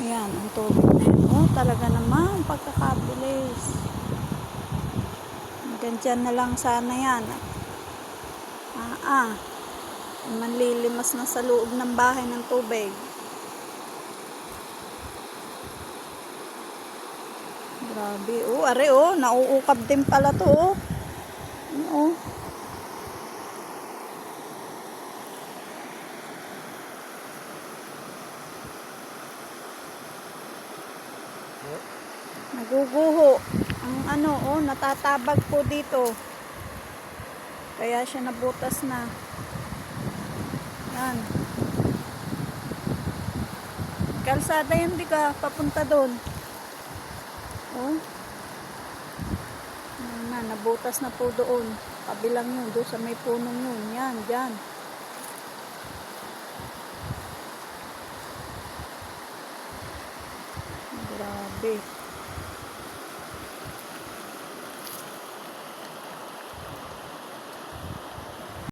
Ayan, ang tubig na yun. Oh, talaga naman, pagkakabilis. Ganyan na lang sana yan. Manlilimas na sa loob ng bahay ng tubig. Grabe. Oh, are oh, nauukab din pala to oh. Oh. Naguguho. Ang ano, oh, natatabag po dito. Kaya siya nabutas na. Yan. Kalsada yan, di ka papunta doon. Oh. Yan na, nabutas na po doon. Kabilang yun, doon sa may punong yun. Yan, dyan. Grabe.